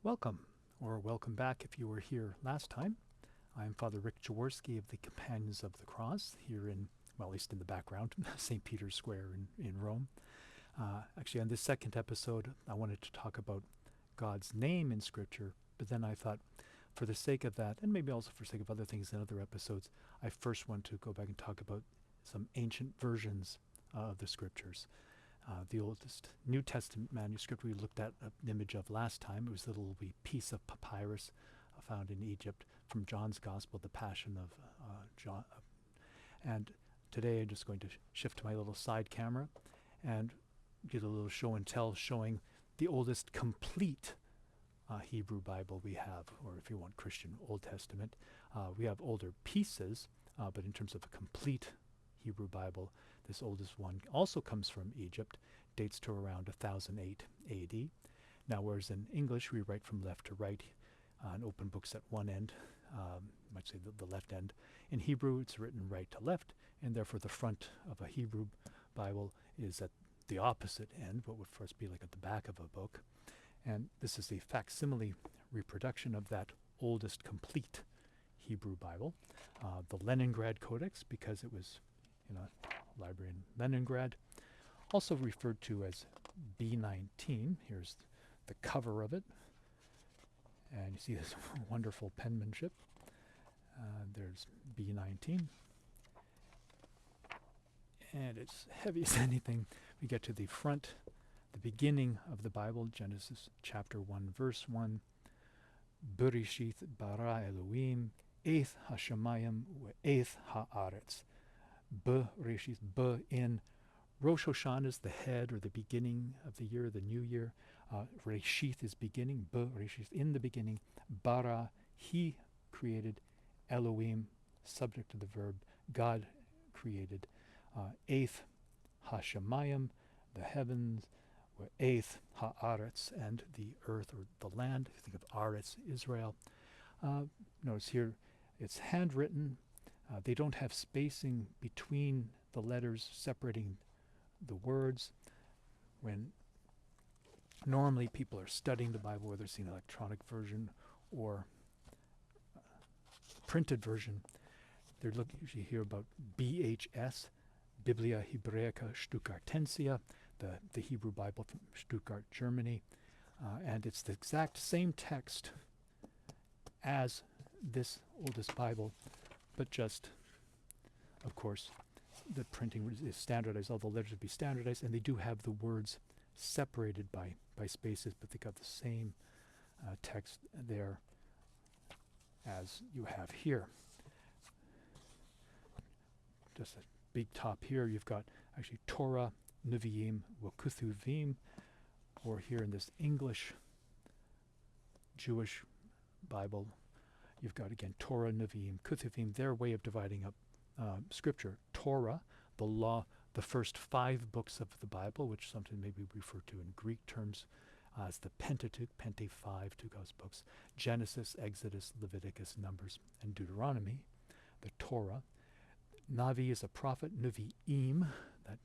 Welcome, or welcome back if you were here last time. I'm Father Rick Jaworski of the Companions of the Cross here in, well, at least in the background, St. Peter's Square in Rome. Actually, on this second episode, I wanted to talk about God's name in Scripture, but then I thought, for the sake of that, and maybe also for the sake of other things in other episodes, I first want to go back and talk about some ancient versions of the Scriptures. The oldest New Testament manuscript we looked at an image of last time. It was a little wee piece of papyrus found in Egypt from John's Gospel, the Passion of John. And today I'm just going to shift to my little side camera and get a little show and tell showing the oldest complete Hebrew Bible we have, or if you want Christian Old Testament. We have older pieces, but in terms of a complete Hebrew Bible, this oldest one also comes from Egypt, dates to around 1008 AD. Now, whereas in English we write from left to right, and open books at one end, you might say the left end. In Hebrew, it's written right to left, and therefore the front of a Hebrew Bible is at the opposite end, what would first be like at the back of a book. And this is a facsimile reproduction of that oldest complete Hebrew Bible. The Leningrad Codex, because it was in a library in Leningrad, also referred to as B19. Here's the cover of it, and you see this wonderful penmanship. There's B19, and it's heavy as anything. We get to the front, the beginning of the Bible, Genesis chapter 1, verse 1. Bereshith bara Elohim, eith hashamayim ve'eith ha'aretz. Bereshith, in Rosh Hashanah is the head or the beginning of the year, the new year. Reshith is beginning. Bereshith, in the beginning. Bara, he created. Elohim, subject to the verb. God created. Eith hashamayim, the heavens. Eith haaretz, and the earth or the land. If you think of Aretz, Israel. Notice here it's handwritten. They don't have spacing between the letters separating the words. When normally people are studying the Bible, whether it's an electronic version or printed version, they're looking usually here about BHS, Biblia Hebraica Stuttgartensia, the Hebrew Bible from Stuttgart, Germany. And it's the exact same text as this oldest Bible, but just, of course, the printing is standardized. All the letters would be standardized, and they do have the words separated by spaces, but they got the same text there as you have here. Just a big top here, you've got actually Torah, Nevi'im, Wakutuvim, or here in this English Jewish Bible, you've got again Torah, Nevi'im, Ketuvim, their way of dividing up Scripture. Torah, the law, the first 5 books of the Bible, which sometimes maybe refer to in Greek terms as the Pentateuch, Pente 5, 2 God's books. Genesis, Exodus, Leviticus, Numbers, and Deuteronomy. The Torah. Navi is a prophet. Nevi'im, that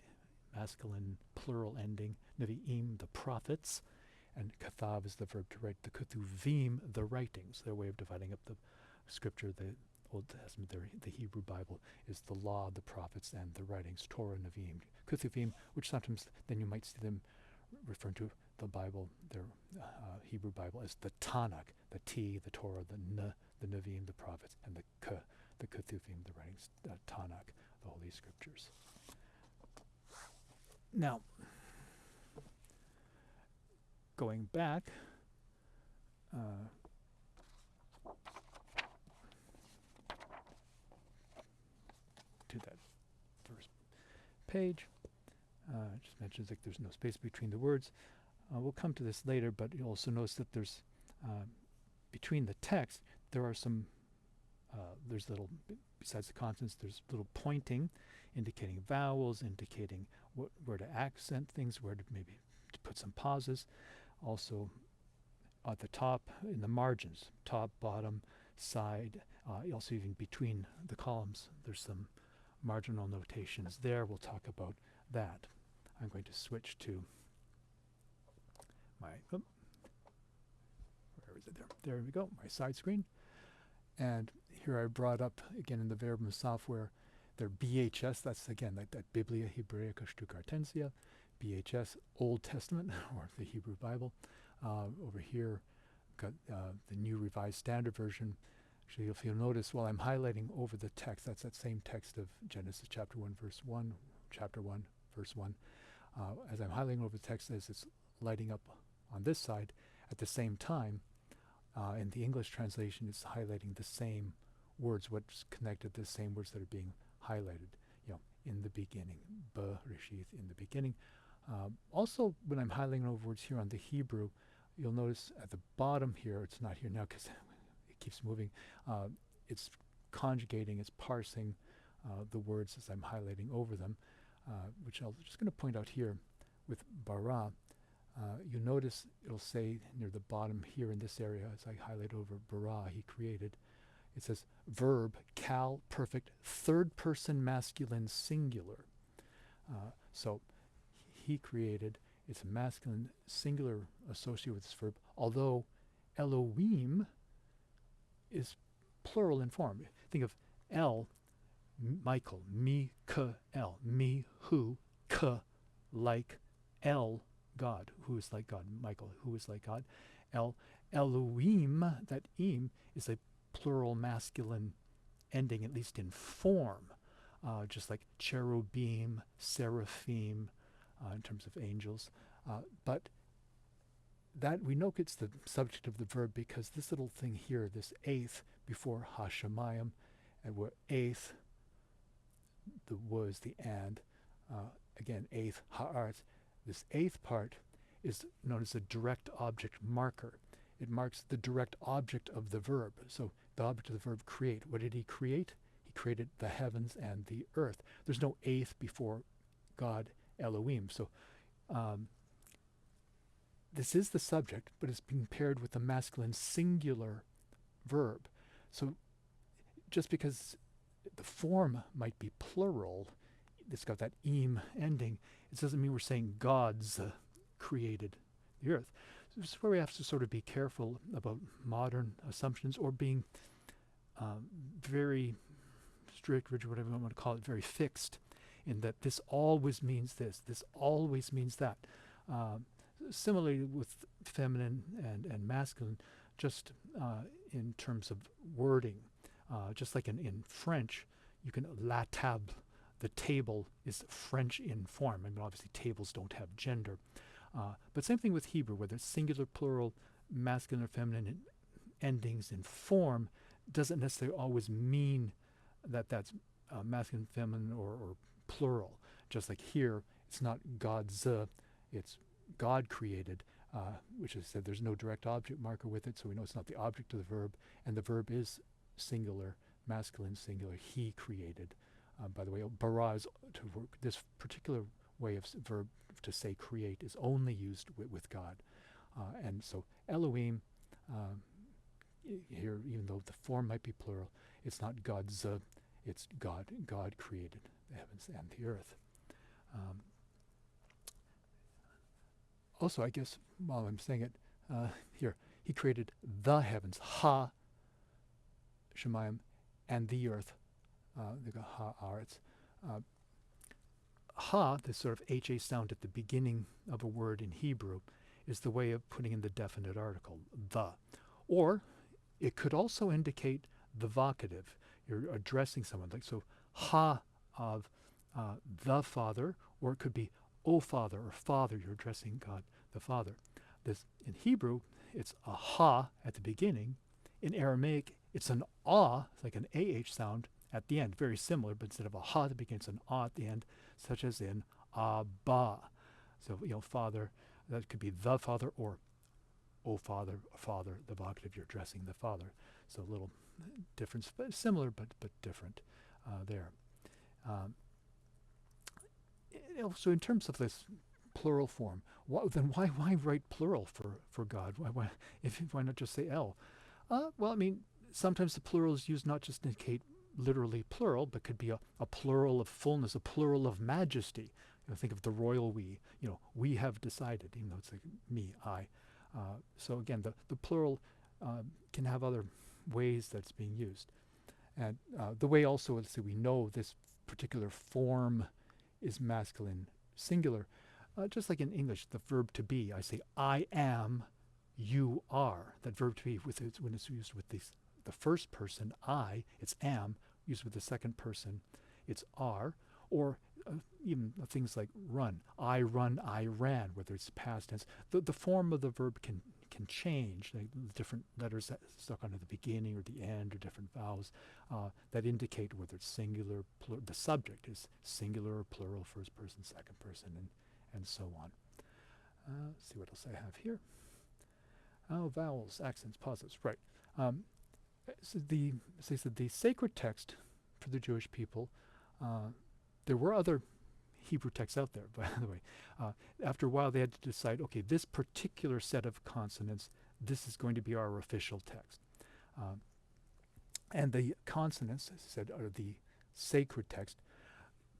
masculine plural ending. Nevi'im, the prophets. And kathav is the verb to write. The ketuvim, the writings, their way of dividing up the Scripture. The Old Testament, the Hebrew Bible, is the law, the prophets, and the writings. Torah, Nevi'im, ketuvim, which sometimes then you might see them referring to the Bible, their Hebrew Bible, as the Tanakh, the T, the Torah, the N, the Nevi'im, the prophets, and the K, the ketuvim, the writings, Tanakh, the Holy Scriptures. Now, going back to that first page, just mentions like there's no space between the words. We'll come to this later, but you'll also notice that there's between the text there are some there's little, besides the consonants, there's little pointing indicating vowels, indicating where to accent things, where to maybe to put some pauses. Also at the top, in the margins, top, bottom, side, also even between the columns, there's some marginal notations there. We'll talk about that. I'm going to switch to my, where there we go, my side screen. And here I brought up, again in the Verbum software, their BHS, that's again like that Biblia Hebraica Stuttgartensia, BHS, Old Testament, or the Hebrew Bible. Over here, got the New Revised Standard Version. Actually, if you'll notice, while I'm highlighting over the text, that's that same text of Genesis chapter 1, verse 1, chapter 1, verse 1. As I'm highlighting over the text, as it's lighting up on this side, at the same time, in the English translation, it's highlighting the same words, what's connected, the same words that are being highlighted. You know, in the beginning, Bereshith, in the beginning. Also, when I'm highlighting over words here on the Hebrew, you'll notice at the bottom here, it's not here now because it keeps moving, it's conjugating, it's parsing the words as I'm highlighting over them, which I'm just going to point out here with bara. You notice it'll say near the bottom here in this area, as I highlight over bara, he created, it says verb, cal, perfect, third person masculine singular. So he created, it's a masculine singular associated with this verb, although Elohim is plural in form. Think of El, Michael, me, ka, El, me, who, ka, like El, God, who is like God, Michael, who is like God. El, Elohim, that im, is a plural masculine ending, at least in form, just like cherubim, seraphim, in terms of angels. But that we know it's the subject of the verb because this little thing here, this eighth before Hashemayim, and where eighth, the was the and, again, eighth, ha'aretz. This eighth part is known as a direct object marker. It marks the direct object of the verb. So the object of the verb create. What did he create? He created the heavens and the earth. There's no eighth before God, Elohim. So this is the subject, but it's being paired with the masculine singular verb. So just because the form might be plural, it's got that im ending, it doesn't mean we're saying God's created the earth. So this is where we have to sort of be careful about modern assumptions, or being very strict, rigid, whatever you want to call it, very fixed, in that this always means this always means that. Similarly with feminine and masculine, just in terms of wording, just like in French, you can la table, the table is French in form. I mean, obviously tables don't have gender. But same thing with Hebrew, whether it's singular, plural, masculine or feminine endings in form, doesn't necessarily always mean that that's masculine, feminine, or plural. Just like here, it's not God's, it's God created, which is said there's no direct object marker with it, so we know it's not the object of the verb, and the verb is singular, masculine, singular, he created. By the way, bara is to work, this particular way of verb to say create is only used with God. And so Elohim, here, even though the form might be plural, it's not God's, it's God. God created the heavens and the earth. Also, I guess, while I'm saying it, here, he created the heavens, ha, Shemayim, and the earth, the ha-aretz. Ha, this sort of HA sound at the beginning of a word in Hebrew, is the way of putting in the definite article, the. Or it could also indicate the vocative. You're addressing someone, like so, ha of the Father, or it could be O Father, or Father, you're addressing God the Father. This in Hebrew, it's a ha at the beginning. In Aramaic, it's an ah, it's like an AH sound at the end, very similar, but instead of a ha at the beginning, it's an ah at the end, such as in Abba. So, you know, Father, that could be the Father, or O Father, Father, the vocative, you're addressing the Father. So a little difference, but similar, but different there. So in terms of this plural form, then why write plural for God? Why not just say El? Well, I mean, sometimes the plural is used not just to indicate literally plural, but could be a plural of fullness, a plural of majesty. You know, think of the royal we. You know, we have decided, even though it's like me, I. So again, the plural can have other ways that it's being used. And the way also, let's say, we know this particular form is masculine singular, just like in English, the verb to be. I say, I am, you are. That verb to be, when it's used with the first person, I, it's am. Used with the second person, it's are. Or even things like run. I run, I ran, whether it's past tense. The form of the verb can change. Like the different letters that stuck onto the beginning or the end, or different vowels that indicate whether it's singular, the subject is singular or plural, first person, second person, and so on. Let's see what else I have here. Oh, vowels, accents, pauses. Right. So as I said, the sacred text for the Jewish people, there were other Hebrew texts out there, by the way. After a while, they had to decide, okay, this particular set of consonants, this is going to be our official text. And the consonants, as I said, are the sacred text.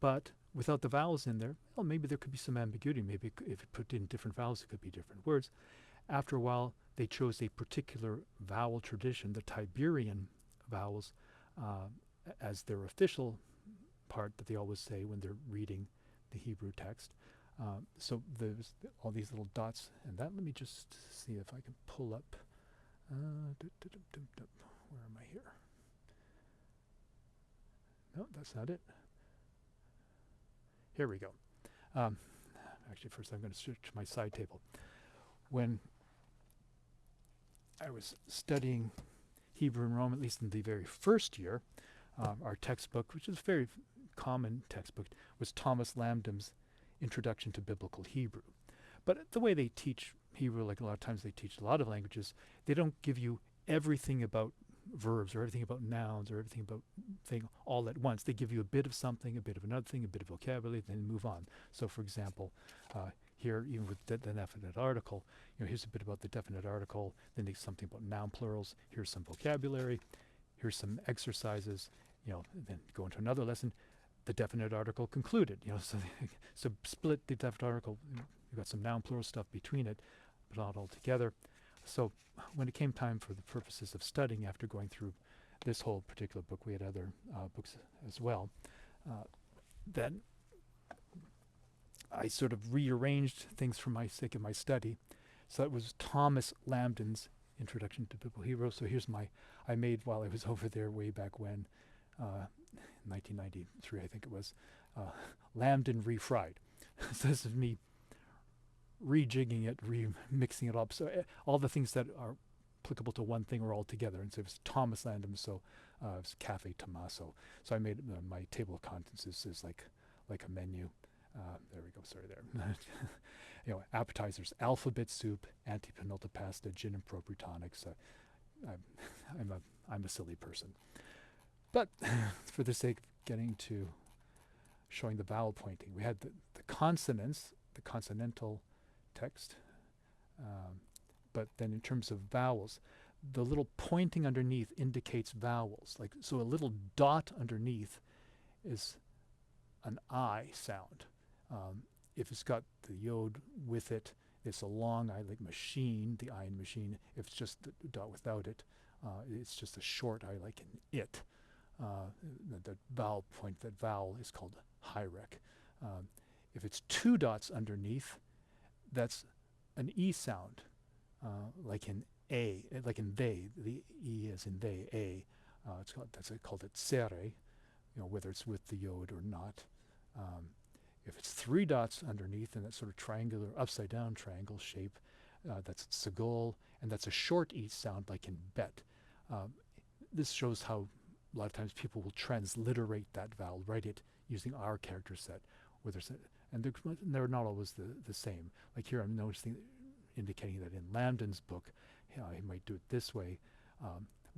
But without the vowels in there, well, maybe there could be some ambiguity. Maybe if you put in different vowels, it could be different words. After a while, they chose a particular vowel tradition, the Tiberian vowels, as their official part that they always say when they're reading the Hebrew text. So there's all these little dots, and that, let me just see if I can pull up. Where am I here? No, that's not it. Here we go. Actually, first I'm going to switch to my side table. When I was studying Hebrew in Rome, at least in the very first year, our textbook, which is a very common textbook, was Thomas Lambdin's Introduction to Biblical Hebrew. But the way they teach Hebrew, like a lot of times they teach a lot of languages, they don't give you everything about verbs or everything about nouns or everything about thing all at once. They give you a bit of something, a bit of another thing, a bit of vocabulary, then move on. So for example, here, even with the definite article, here's a bit about the definite article, then there's something about noun plurals, here's some vocabulary, here's some exercises, then go into another lesson, the definite article concluded, so split the definite article, you've got some noun plural stuff between it, but not all together. So when it came time for the purposes of studying, after going through this whole particular book, we had other books as well, then I sort of rearranged things for my sake of my study. So it was Thomas Lambdin's Introduction to Biblical Hebrew. So here's I made while I was over there way back when, 1993 I think it was, Lambdin refried. So this is me rejigging it, remixing it up. So all the things that are applicable to one thing are all together. And so it was Thomas Lambdin, so it was Cafe Tommaso. So I made my table of contents is like a menu. There we go. Sorry, there. Appetizers: alphabet soup, antipenulta pasta, gin and proprietonics. I'm a silly person, but for the sake of getting to showing the vowel pointing, we had the consonants, the consonantal text. But then in terms of vowels, the little pointing underneath indicates vowels. So a little dot underneath is an I sound. If it's got the yod with it, it's a long I, like machine, the I in machine. If it's just the dot without it, it's just a short I, like in it. The vowel point, that vowel is called hyrek. If it's two dots underneath, that's an E sound, like in A, like in they, the E as in they, A. That's called it tsere, whether it's with the yod or not. If it's three dots underneath in that sort of triangular, upside down triangle shape, that's sagol, and that's a short E sound like in bet. This shows how a lot of times people will transliterate that vowel, write it using our character set, and they're not always the same. Like here I'm noticing, indicating that in Lambdin's book, he might do it this way,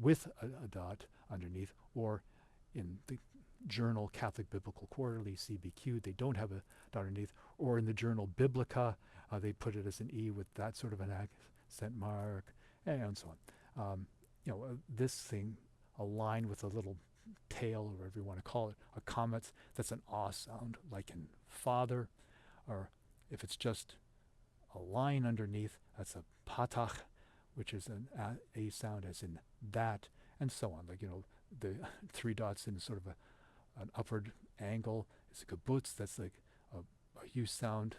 with a dot underneath, or in the journal Catholic Biblical Quarterly, CBQ, they don't have a dot underneath, or in the journal Biblica, they put it as an E with that sort of an accent mark, and so on. This thing, a line with a little tail, or whatever you want to call it, a comet, that's an ah sound, like in father, or if it's just a line underneath, that's a patach, which is an a sound as in that, and so on. Like, the three dots in sort of an upward angle is a kibbutz. That's like a u sound,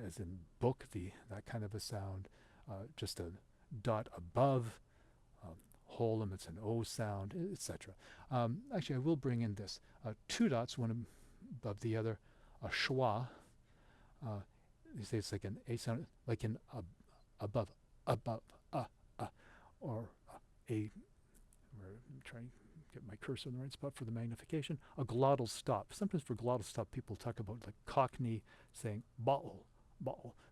as in book, that kind of a sound. Just a dot above Holem, it's an O sound, etc. Actually, I will bring in this. Two dots, one above the other, a schwa. They say it's like an A sound, like in above, or a. I'm trying to get my cursor in the right spot for the magnification. A glottal stop. Sometimes for glottal stop, people talk about like Cockney saying bottle,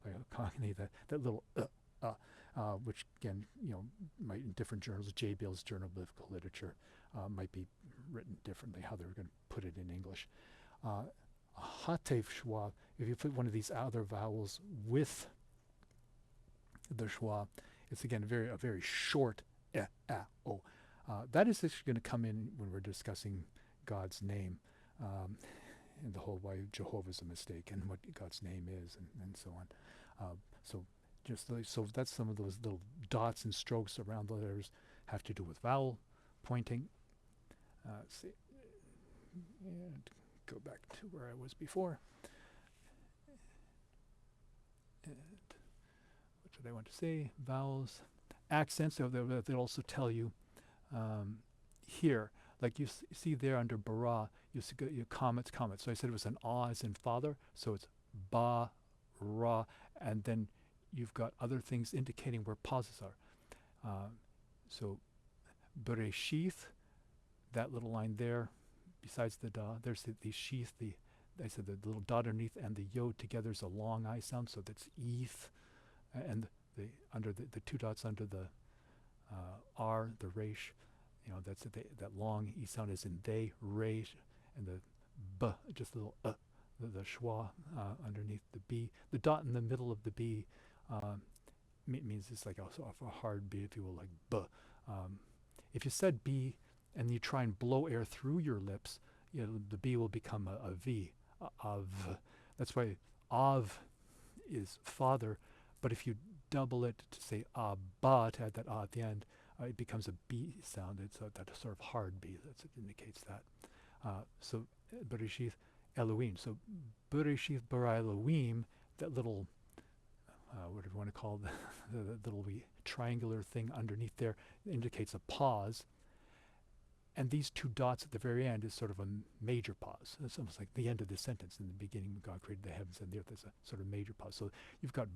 like a Cockney, that little which again, might in different journals, J. Bill's Journal of Biblical Literature, might be written differently, how they're going to put it in English. A Hatev schwa, if you put one of these other vowels with the schwa, it's again a very short o. That is actually going to come in when we're discussing God's name, and the whole why Jehovah's a mistake and what God's name is, and so on. So that's some of those little dots and strokes around the letters have to do with vowel pointing. Let's see. And go back to where I was before. And what did I want to say? Vowels, accents. They'll also tell you here, like you see there under bara, you see your comets. So I said it was an as in father, so it's ba, ra, and then you've got other things indicating where pauses are. So bereshith, that little line there, besides the da, there's the sheath, I said the little dot underneath and the yod together is a long I sound, so that's eth, and under the two dots under the r, the resh, that's that long e sound is in they, resh, and the b, just a little the schwa underneath the b. The dot in the middle of the b means it's like a hard b, if you will, like b. If you said b and you try and blow air through your lips, the b will become a v, of. That's why av is father, but if you double it to say abba, to add that at the end, it becomes a b sound. It's that sort of hard b. That indicates that. So Bereshith Elohim. So Bereshith bara Elohim, that little whatever you want to call the little triangular thing underneath there, indicates a pause. And these two dots at the very end is sort of a major pause. It's almost like the end of the sentence. In the beginning, God created the heavens and the earth. There's a sort of major pause. So you've got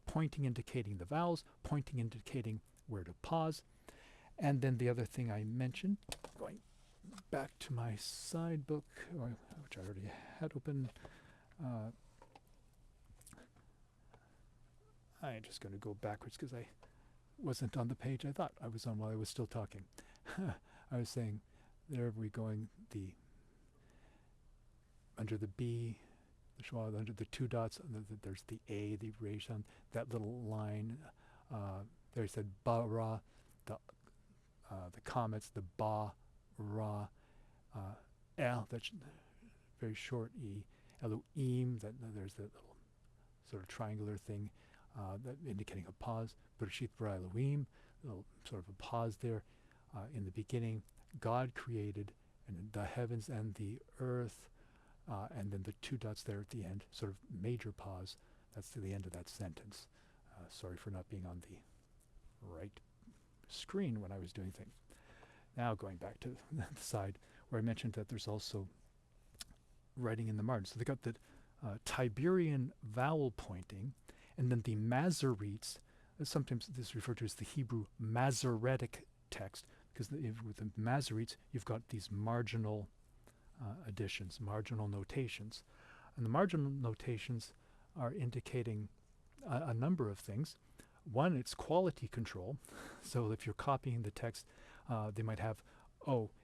pointing indicating the vowels, pointing indicating where to pause. And then the other thing I mentioned, going back to my side book, which I already had open, I'm just going to go backwards because I wasn't on the page I thought I was on while I was still talking. I was saying, there we're going, under the B, the schwa, under the two dots, there's the A, the resh on that little line. There he said ba ra, the comets, the ba ra, el, that's very short E, Elohim, there's that little sort of triangular thing that indicating a pause. Bereshith bara Elohim, little sort of a pause there. In the beginning, God created and the heavens and the earth, and then the two dots there at the end, sort of major pause. That's to the end of that sentence. Sorry for not being on the right screen when I was doing things. Now going back to the side where I mentioned that there's also writing in the margin. So they got the Tiberian vowel pointing, and then the Masoretes. Sometimes this is referred to as the Hebrew Masoretic text, because with the Masoretes, you've got these marginal additions, marginal notations. And the marginal notations are indicating a number of things. One, it's quality control. So if you're copying the text, they might have,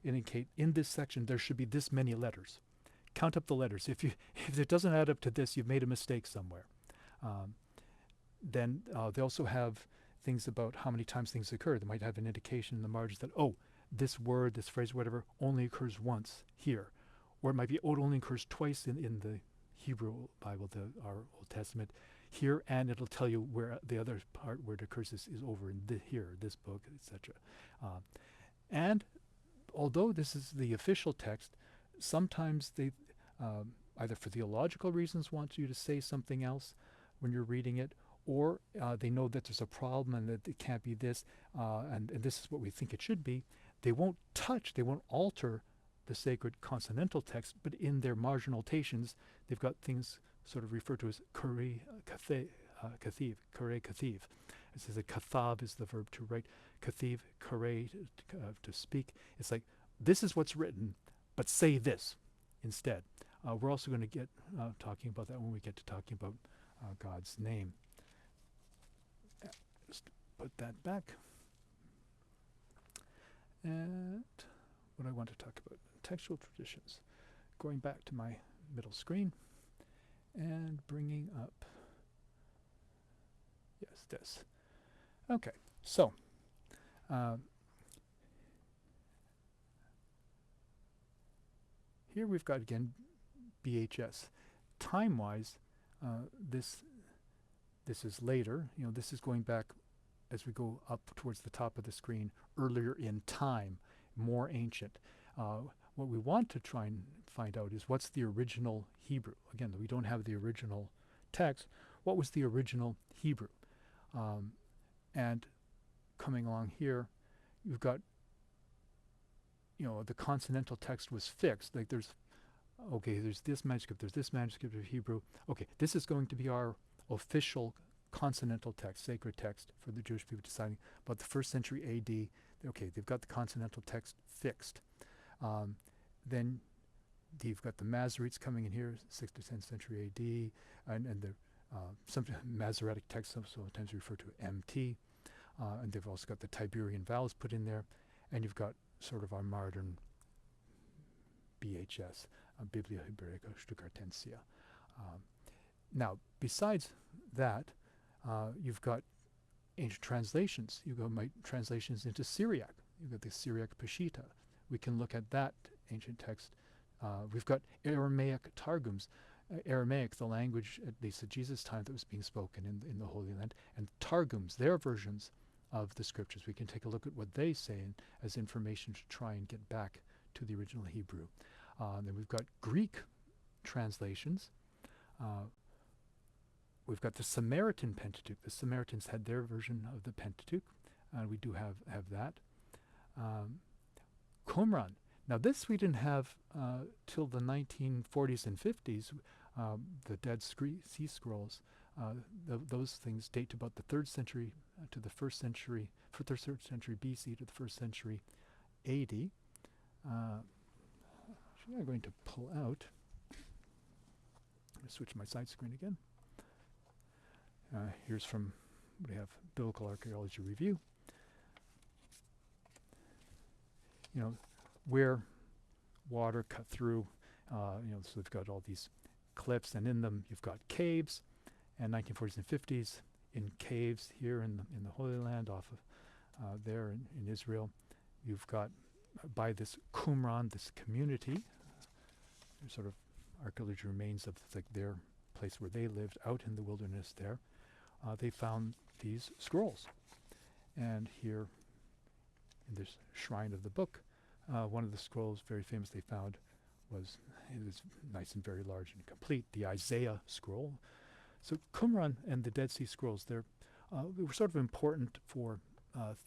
indicate in this section there should be this many letters. Count up the letters. If it doesn't add up to this, you've made a mistake somewhere. Then they also have things about how many times things occur. They might have an indication in the margins that, this word, this phrase, whatever, only occurs once here. Or it might be, it only occurs twice in the Hebrew Bible, our Old Testament. here, and it'll tell you where the other part where it occurs is over in here, this book, etc. And although this is the official text, sometimes they, either for theological reasons, want you to say something else when you're reading it, or they know that there's a problem and that it can't be this, and this is what we think it should be. They won't alter the sacred consonantal text, but in their marginaltations, they've got things sort of referred to as kare kathiv. It says that kathav is the verb to write, kathiv, kare, to speak. It's like, this is what's written, but say this instead. We're also going to get talking about that when we get to talking about God's name. Just put that back. And what I want to talk about, textual traditions. Going back to my middle screen and bringing up, yes, this. Okay, so here we've got again BHS. Time-wise, this is later. This is going back as we go up towards the top of the screen, earlier in time, more ancient. What we want to try and find out is what's the original Hebrew. Again, we don't have the original text. What was the original Hebrew? And coming along here, you've got, the consonantal text was fixed. Like there's this manuscript of Hebrew. Okay, this is going to be our official consonantal text, sacred text for the Jewish people deciding about the 1st century AD. Okay, they've got the consonantal text fixed. Then you've got the Masoretes coming in here, 6th to 10th century AD, and the Masoretic text sometimes referred to MT, and they've also got the Tiberian vowels put in there, and you've got sort of our modern BHS, Biblia Hebraica Stuttgartensia. Now, besides that, you've got ancient translations. You've got translations into Syriac. You've got the Syriac Peshitta. We can look at that ancient text. We've got Aramaic Targums. Aramaic, the language, at least at Jesus' time, that was being spoken in the Holy Land, and Targums, their versions of the scriptures. We can take a look at what they say as information to try and get back to the original Hebrew. Then we've got Greek translations. We've got the Samaritan Pentateuch. The Samaritans had their version of the Pentateuch, and we do have that. Qumran. Now this we didn't have till the 1940s and 50s. The Dead Sea Scrolls. Those things date to about the 3rd century to the 1st century, for the 3rd century BC to the 1st century AD. Actually, I'm going to pull out. I'm going to switch my side screen again. Here's from, we have Biblical Archaeology Review. Where water cut through, so they've got all these cliffs, and in them you've got caves, and 1940s and 50s in caves here in the Holy Land off of there in Israel. You've got by this Qumran, this community, sort of archaeology remains of their place where they lived out in the wilderness there. They found these scrolls, and here in this shrine of the book, one of the scrolls, very famous, they found was nice and very large and complete, the Isaiah scroll. So Qumran and the Dead Sea Scrolls, they were sort of important for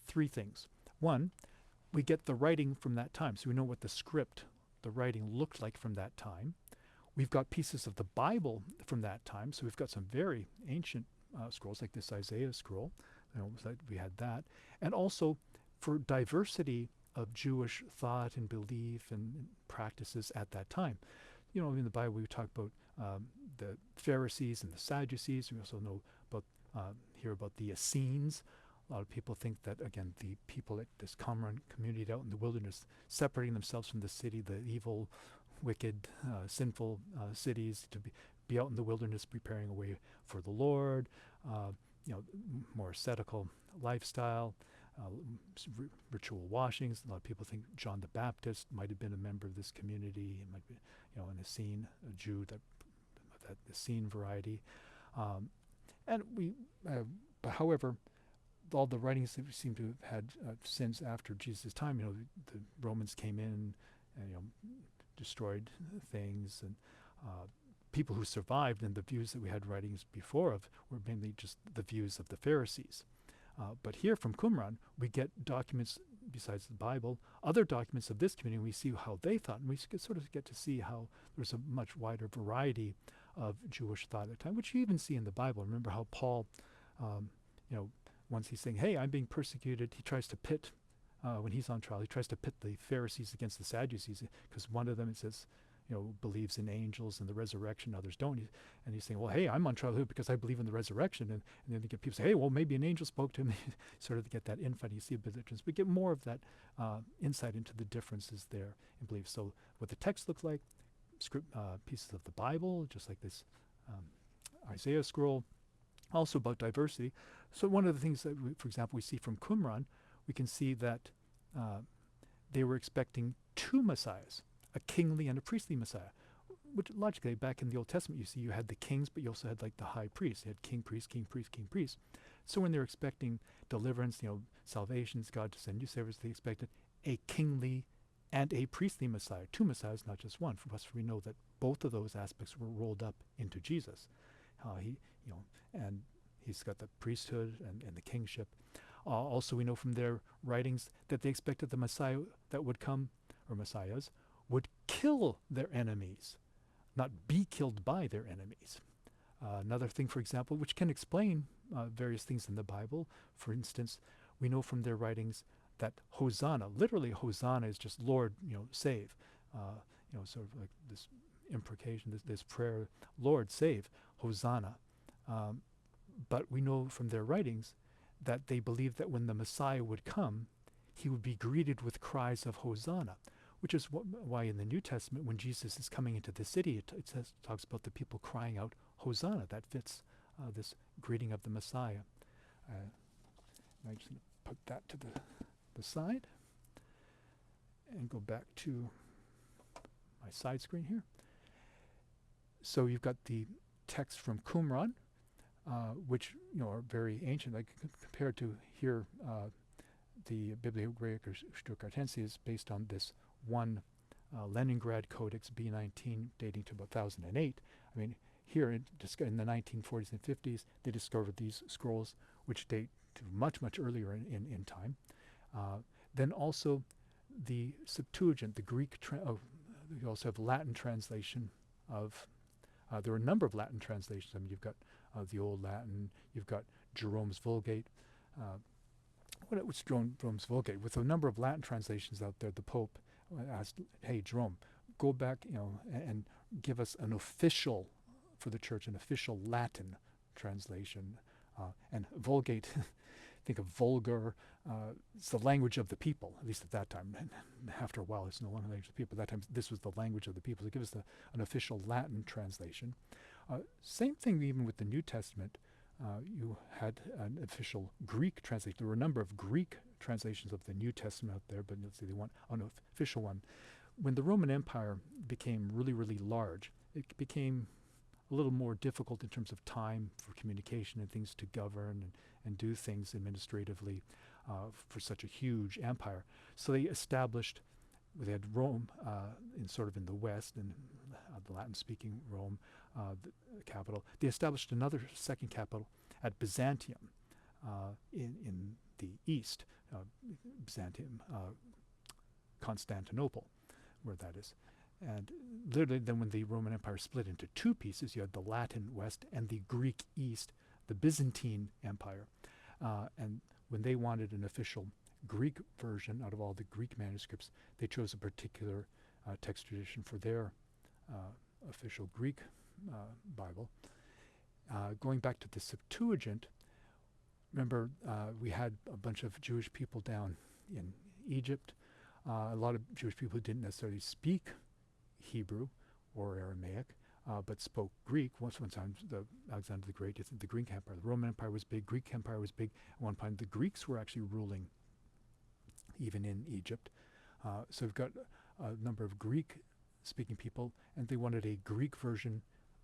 3 things. One, we get the writing from that time, so we know what the writing looked like from that time. We've got pieces of the Bible from that time, so we've got some very ancient scrolls like this Isaiah scroll. We had that. And also for diversity of Jewish thought and belief and practices at that time. In the Bible we talk about the Pharisees and the Sadducees. We also know about hear about the Essenes. A lot of people think that, again, the people at this Qumran community out in the wilderness, separating themselves from the city, the evil, wicked, sinful cities, to be out in the wilderness preparing a way for the Lord, more ascetical lifestyle, ritual washings. A lot of people think John the Baptist might have been a member of this community. He might be, an Essene, a Jew, that Essene variety. And but however, all the writings that we seem to have had since after Jesus' time, the Romans came in and, destroyed things, and people who survived, and the views that we had writings before of were mainly just the views of the Pharisees. But here from Qumran, we get documents besides the Bible, other documents of this community, and we see how they thought, and we sort of get to see how there's a much wider variety of Jewish thought at the time, which you even see in the Bible. Remember how Paul, once he's saying, hey, I'm being persecuted, he tries to pit, when he's on trial, he tries to pit the Pharisees against the Sadducees, because one of them, it says, believes in angels and the resurrection, others don't. And he's saying, well, hey, I'm on trial here because I believe in the resurrection. And then you get people say, hey, well, maybe an angel spoke to him. Sort of get that infight. You see a bit of difference. We get more of that insight into the differences there in belief. So what the text looks like, pieces of the Bible, just like this Isaiah scroll, also about diversity. So one of the things that, for example, we see from Qumran, we can see that they were expecting two messiahs, a kingly and a priestly Messiah. Which logically, back in the Old Testament, you see you had the kings, but you also had like the high priest. You had king, priest, king, priest, king, priest. So when they're expecting deliverance, salvations, God to send new saviors, they expected a kingly and a priestly Messiah. Two messiahs, not just one. For us, we know that both of those aspects were rolled up into Jesus. And he's got the priesthood and the kingship. Also, we know from their writings that they expected the Messiah that would come, or messiahs, would kill their enemies, not be killed by their enemies. Another thing, for example, which can explain various things in the Bible. For instance, we know from their writings that Hosanna, literally Hosanna, is just Lord, save. Sort of like this imprecation, this prayer, Lord, save, Hosanna. But we know from their writings that they believed that when the Messiah would come, he would be greeted with cries of Hosanna. Which is why in the New Testament, when Jesus is coming into the city, it talks about the people crying out, Hosanna. That fits this greeting of the Messiah. I'm just going to put that to the side and go back to my side screen here. So you've got the text from Qumran, which are very ancient. Like compared to here, the Bibliographia Stuttgartense is based on this one Leningrad Codex B19 dating to about 1008. I mean, here in the 1940s and 50s, they discovered these scrolls which date to much, much earlier in time. Then also the Septuagint, the Greek, you also have Latin translation of, there are a number of Latin translations. I mean, you've got the Old Latin, you've got Jerome's Vulgate. What's Jerome's Vulgate? With a number of Latin translations out there, the Pope asked, hey, Jerome, go back, and give us an official, for the church, an official Latin translation. And Vulgate, think of vulgar, it's the language of the people, at least at that time. And after a while, it's no longer the language of the people. At that time, this was the language of the people. So give us an official Latin translation. Same thing even with the New Testament. You had an official Greek translation. There were a number of Greek translations of the New Testament out there, but let's say they want an official one. When the Roman Empire became really, really large, it became a little more difficult in terms of time for communication and things to govern and do things administratively for such a huge empire. So they established, they had Rome in the west, and the Latin-speaking Rome, the capital. They established another second capital at Byzantium in the east, Byzantium, Constantinople, where that is. And literally then when the Roman Empire split into two pieces, you had the Latin west and the Greek east, the Byzantine Empire. And when they wanted an official Greek version out of all the Greek manuscripts, they chose a particular text tradition for their official Greek Bible. Going back to the Septuagint, remember we had a bunch of Jewish people down in Egypt, a lot of Jewish people who didn't necessarily speak Hebrew or Aramaic, but spoke Greek. Once time, Alexander the Great, the Greek Empire, the Roman Empire was big, Greek Empire was big. At one point, the Greeks were actually ruling even in Egypt. So we've got a number of Greek-speaking people, and they wanted a Greek version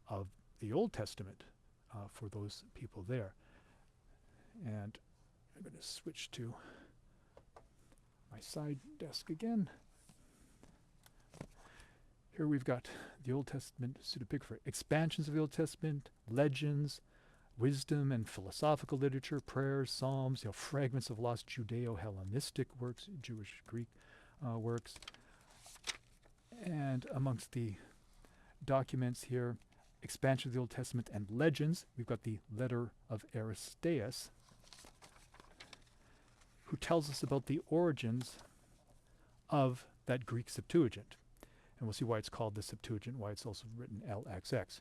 of the Old Testament for those people there. And I'm going to switch to my side desk again. Here we've got the Old Testament pseudepigraphy, expansions of the Old Testament, legends, wisdom and philosophical literature, prayers, psalms, fragments of lost Judeo-Hellenistic works, Jewish Greek works. And amongst the documents here, expansion of the Old Testament and legends, we've got the letter of Aristeas, who tells us about the origins of that Greek Septuagint. And we'll see why it's called the Septuagint, why it's also written LXX.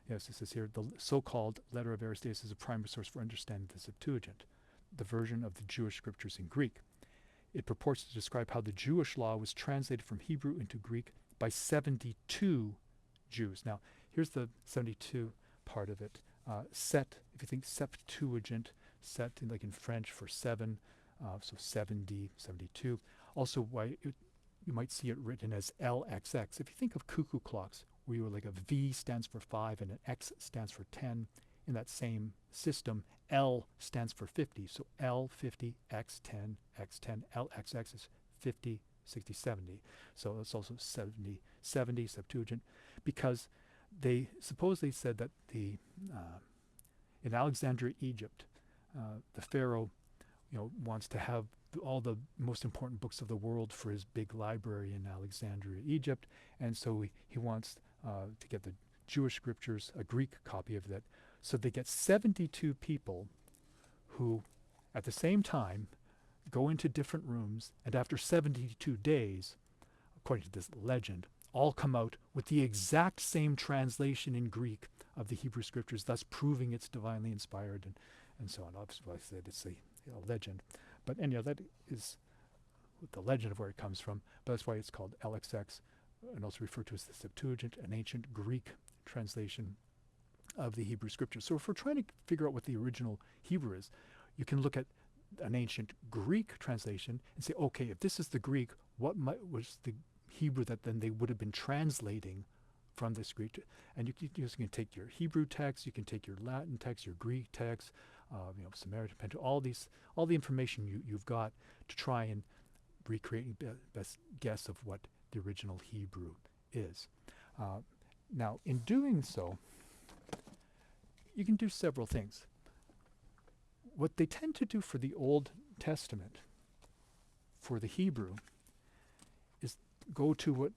Yes, it says here, the so-called letter of Aristeas is a primary source for understanding the Septuagint, the version of the Jewish scriptures in Greek. It purports to describe how the Jewish law was translated from Hebrew into Greek by 72 Jews. Now, here's the 72 part of it. If you think Septuagint, set in, like in French for 7, so 70, 72. Also, you might see it written as LXX. If you think of cuckoo clocks, where you like a V stands for 5 and an X stands for 10, in that same system, L stands for 50. So L50, X10, X10, LXX is 50, 60, 70. So it's also 70, 70 Septuagint, because they said that in Alexandria, Egypt, the Pharaoh, wants to have all the most important books of the world for his big library in Alexandria, Egypt, and so he wants to get the Jewish scriptures, a Greek copy of that. So they get 72 people who, at the same time, go into different rooms, and after 72 days, according to this legend, all come out with the exact same translation in Greek of the Hebrew scriptures, thus proving it's divinely inspired and so on. Obviously, I said it's a legend. But anyhow, that is the legend of where it comes from. But that's why it's called LXX, and also referred to as the Septuagint, an ancient Greek translation of the Hebrew scriptures. So if we're trying to figure out what the original Hebrew is, you can look at an ancient Greek translation and say, okay, if this is the Greek, what was the Hebrew that then they would have been translating from this Greek? And you can take your Hebrew text, you can take your Latin text, your Greek text, Samaritan Pentateuch, all the information you've got to try and recreate best guess of what the original Hebrew is. Now, in doing so, you can do several things. What they tend to do for the Old Testament, for the Hebrew, is go to what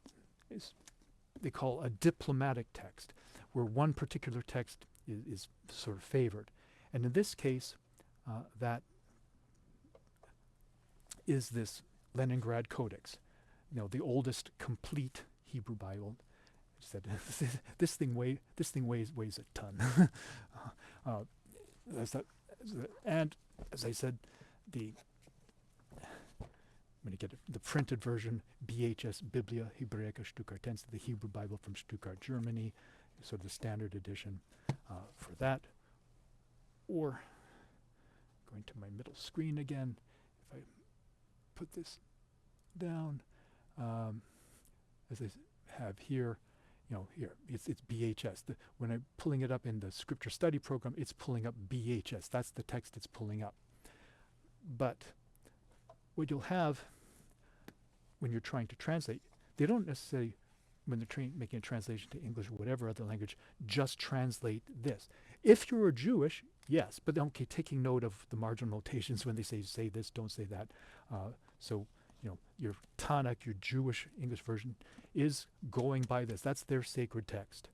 they call a diplomatic text, where one particular text is sort of favored. And in this case, that is this Leningrad Codex, the oldest complete Hebrew Bible. Said this thing weighs a ton. And as I said, I'm going to get the printed version, BHS Biblia Hebraica Stuttgartense, the Hebrew Bible from Stuttgart, Germany, sort of the standard edition for that. Or going to my middle screen again, if I put this down, as I have here, here it's BHS. When I'm pulling it up in the scripture study program, it's pulling up BHS. That's the text it's pulling up. But what you'll have when you're trying to translate, they don't necessarily, when they're making a translation to English or whatever other language, just translate this. If you're Jewish, yes, but okay, taking note of the marginal notations when they say this, don't say that. So your Tanakh, your Jewish English version, is going by this. That's their sacred text,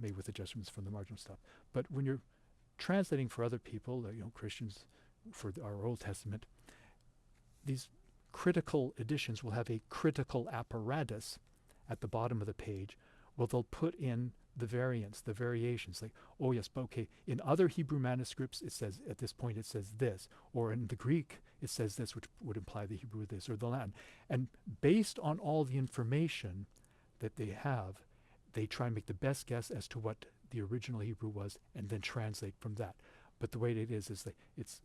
made with adjustments from the marginal stuff. But when you're translating for other people, Christians, for our Old Testament, these critical editions will have a critical apparatus at the bottom of the page, where they'll put in the variants, the variations, like, oh yes, but okay, in other Hebrew manuscripts it says, at this point it says this, or in the Greek it says this, which would imply the Hebrew this, or the Latin. And based on all the information that they have, they try and make the best guess as to what the original Hebrew was, and then translate from that. But the way it is that it's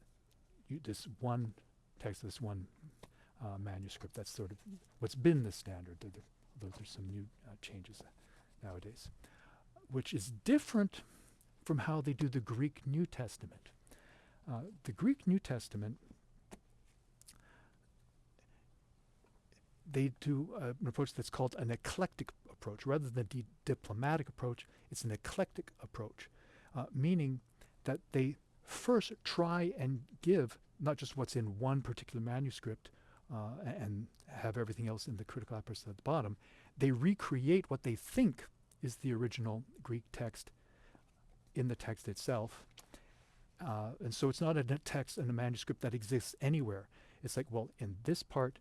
this one text, this one manuscript. That's sort of what's been the standard. Those are some new changes nowadays. which is different from how they do the Greek New Testament. The Greek New Testament, they do an approach that's called an eclectic approach. Rather than the diplomatic approach, it's an eclectic approach, meaning that they first try and give not just what's in one particular manuscript and have everything else in the critical apparatus at the bottom. They recreate what they think is the original Greek text in the text itself. And so it's not a text in a manuscript that exists anywhere. It's like, well, in this part,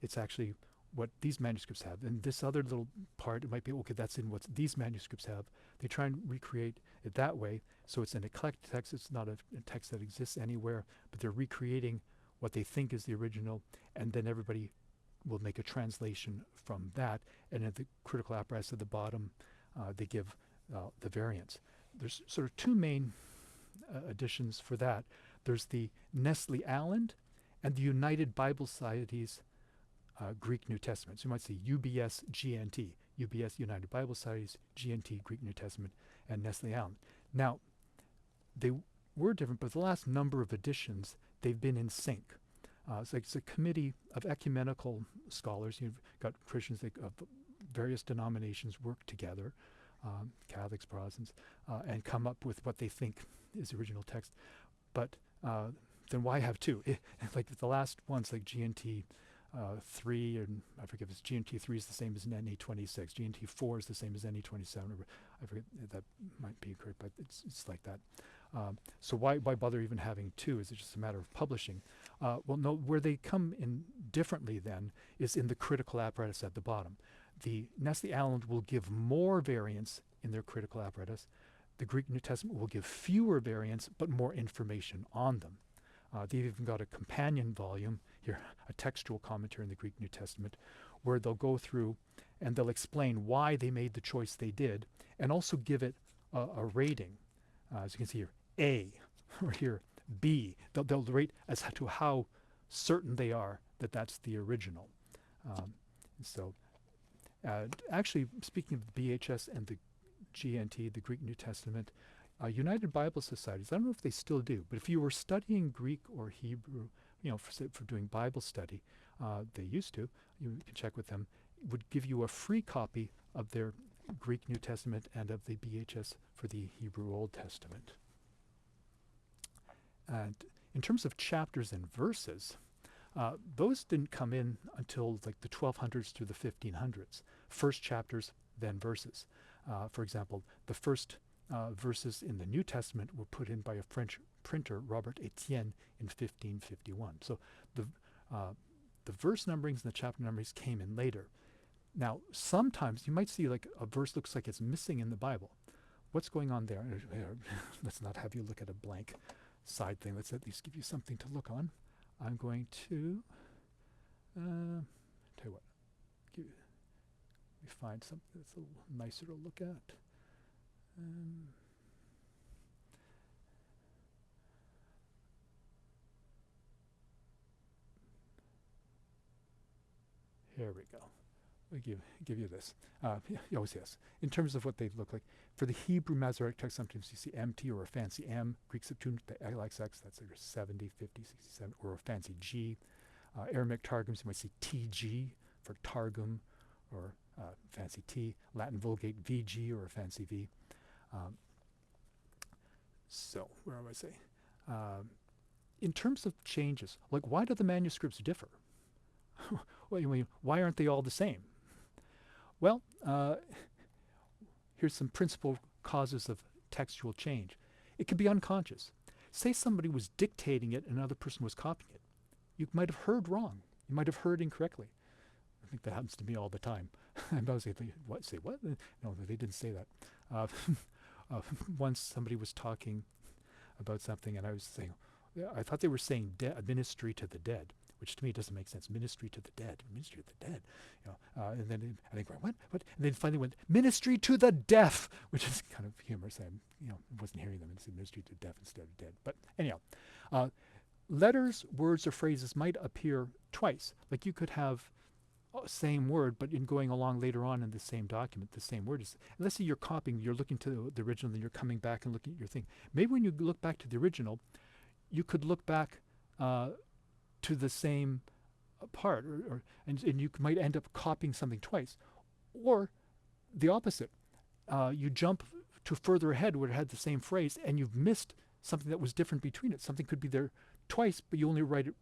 it's actually what these manuscripts have. In this other little part, it might be, okay, that's in what these manuscripts have. They try and recreate it that way. So it's an eclectic text. It's not a text that exists anywhere, but they're recreating what they think is the original, and then everybody will make a translation from that. And at the critical apparatus at the bottom, they give the variants. There's sort of two main editions for that. There's the Nestle Aland and the United Bible Society's Greek New Testament. So you might say UBS GNT, UBS United Bible Society's GNT Greek New Testament, and Nestle Aland. Now, they were different, but the last number of editions, they've been in sync. So it's a committee of ecumenical scholars. You've got Christians of various denominations work together, Catholics, Protestants, and come up with what they think is the original text. But then why have two? Like the last ones, like GNT 3, and I forget if it's GNT 3 is the same as NE 26. GNT 4 is the same as NE 27. I forget, that might be correct, but it's like that. So why bother even having two? Is it just a matter of publishing? Well, no, where they come in differently then is in the critical apparatus at the bottom. The Nestle Aland will give more variants in their critical apparatus. The Greek New Testament will give fewer variants, but more information on them. They've even got a companion volume here, a textual commentary in the Greek New Testament, where they'll go through and they'll explain why they made the choice they did, and also give it a rating. As you can see here, A, or here, B. They'll rate as to how certain they are that that's the original. Actually, speaking of the BHS and the GNT, the Greek New Testament, United Bible Societies, I don't know if they still do, but if you were studying Greek or Hebrew, for doing Bible study, they used to, you can check with them, would give you a free copy of their Greek New Testament and of the BHS for the Hebrew Old Testament. And in terms of chapters and verses, those didn't come in until like the 1200s through the 1500s. First chapters, then verses. For example, the first verses in the New Testament were put in by a French printer, Robert Etienne, in 1551. So the verse numberings and the chapter numberings came in later. Now, sometimes you might see like a verse looks like it's missing in the Bible. What's going on there? Let's not have you look at a blank side thing. Let's at least give you something to look on. I'm going to tell you what. Let me find something that's a little nicer to look at. Here we go. I'll give you this. Yes. In terms of what they look like, for the Hebrew Masoretic text, sometimes you see MT or a fancy M. Greek Septuagint, the LXX, that's like 70, 50, 67, or a fancy G. Aramaic Targums, you might see TG for Targum, or fancy T. Latin Vulgate VG or a fancy V. So, where was I? In terms of changes, like why do the manuscripts differ? Well, you mean, why aren't they all the same? Well, here's some principal causes of textual change. It could be unconscious. Say somebody was dictating it and another person was copying it. You might have heard wrong. You might have heard incorrectly. I think that happens to me all the time. And I was like, what? Say what? No, they didn't say that. Once somebody was talking about something and I was saying, I thought they were saying ministry to the dead, which to me doesn't make sense. Ministry to the dead, ministry to the dead. And then I think, what? And then finally went, ministry to the deaf, which is kind of humorous. I wasn't hearing them and said ministry to deaf instead of dead. But anyhow, letters, words, or phrases might appear twice. Like you could have same word, but in going along later on in the same document, the same word is. And let's say you're copying, you're looking to the original, then you're coming back and looking at your thing. Maybe when you look back to the original, you could look back to the same part, and you might end up copying something twice, or the opposite. You jump to further ahead where it had the same phrase, and you've missed something that was different between it. Something could be there twice, but you only write it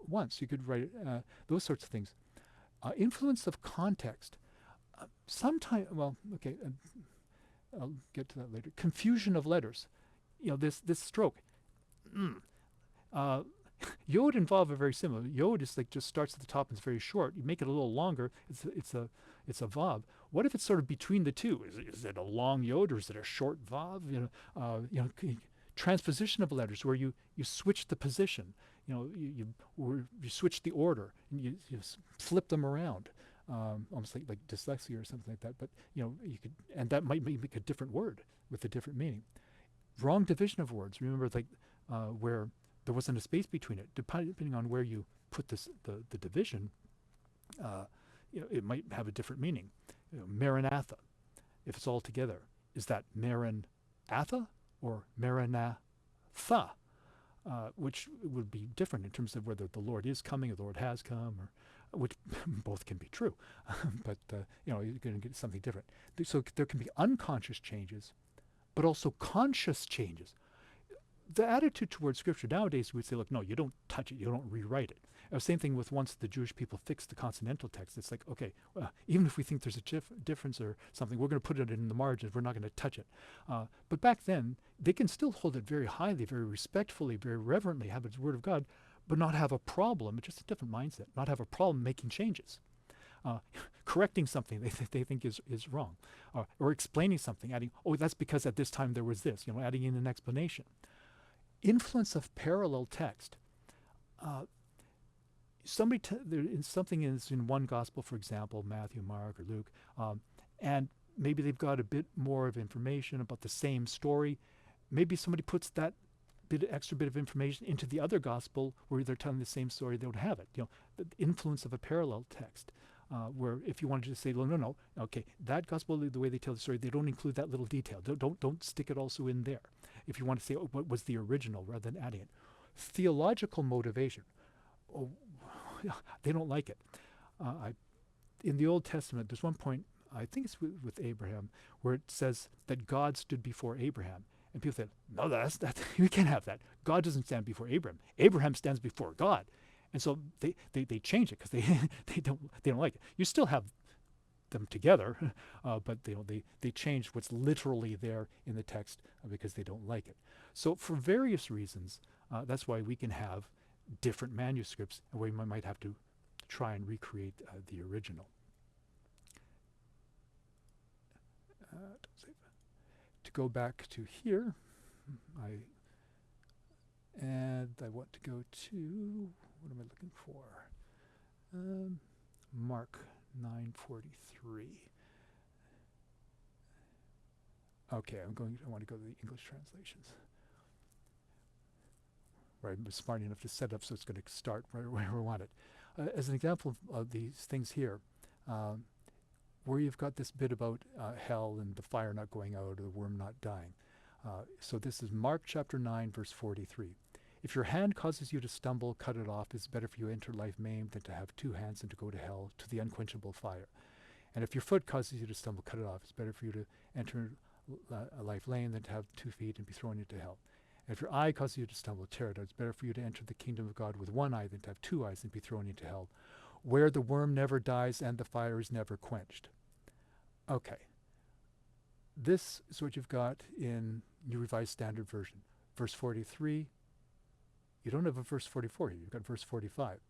once. You could write it, those sorts of things. Influence of context. Sometimes, well, okay, I'll get to that later. Confusion of letters. This stroke. Yod and Vav are very similar. Yod is like just starts at the top and it's very short. You make it a little longer. It's a Vav. What if it's sort of between the two? Is it a long Yod or is it a short Vav? Transposition of letters where you switch the position. You switch the order and you flip them around, almost like dyslexia or something like that. But you could, and that might make a different word with a different meaning. Wrong division of words. Remember, where there wasn't a space between it. Depending on where you put the division, it might have a different meaning. Maranatha, if it's all together, is that Maranatha or Maranatha? Which would be different in terms of whether the Lord is coming or the Lord has come, or which both can be true. But you're going to get something different. So there can be unconscious changes, but also conscious changes. The attitude towards Scripture nowadays, we'd say, look, no, you don't touch it, you don't rewrite it. Same thing with once the Jewish people fixed the consonantal text. It's like, okay, even if we think there's a difference or something, we're going to put it in the margins. We're not going to touch it. But back then, they can still hold it very highly, very respectfully, very reverently, have it as the Word of God, but not have a problem. It's just a different mindset. Not have a problem making changes. Correcting something they think is wrong. Or explaining something, adding, oh, that's because at this time there was this, adding in an explanation. Influence of parallel text. Something is in one gospel, for example, Matthew, Mark, or Luke, and maybe they've got a bit more of information about the same story. Maybe somebody puts that extra bit of information into the other gospel where they're telling the same story. They don't have it. The influence of a parallel text, where if you wanted to say, no, okay, that gospel, the way they tell the story, they don't include that little detail. Don't stick it also in there. If you want to say, what was the original rather than adding it. Theological motivation. Oh, they don't like it. In the Old Testament, there's one point, I think it's with Abraham, where it says that God stood before Abraham. And people said, no, that's we can't have that. God doesn't stand before Abraham. Abraham stands before God. And so they change it because they don't like it. You still have them together, but they change what's literally there in the text because they don't like it. So for various reasons, that's why we can have different manuscripts, and we might have to try and recreate the original. To go back to here, I want to go to, what am I looking for? Mark 9:43. Okay, I want to go to the English translations. Right, I'm smart enough to set up so it's going to start right where we want it. As an example of these things here, where you've got this bit about hell and the fire not going out or the worm not dying. So this is Mark chapter 9, verse 43. If your hand causes you to stumble, cut it off. It's better for you to enter life maimed than to have two hands and to go to hell, to the unquenchable fire. And if your foot causes you to stumble, cut it off. It's better for you to enter a life lame than to have 2 feet and be thrown into hell. And if your eye causes you to stumble, tear it out. It's better for you to enter the kingdom of God with one eye than to have 2 eyes and be thrown into hell, where the worm never dies and the fire is never quenched. Okay. This is what you've got in New Revised Standard Version. Verse 43, you don't have a verse 44 here. You've got verse 45.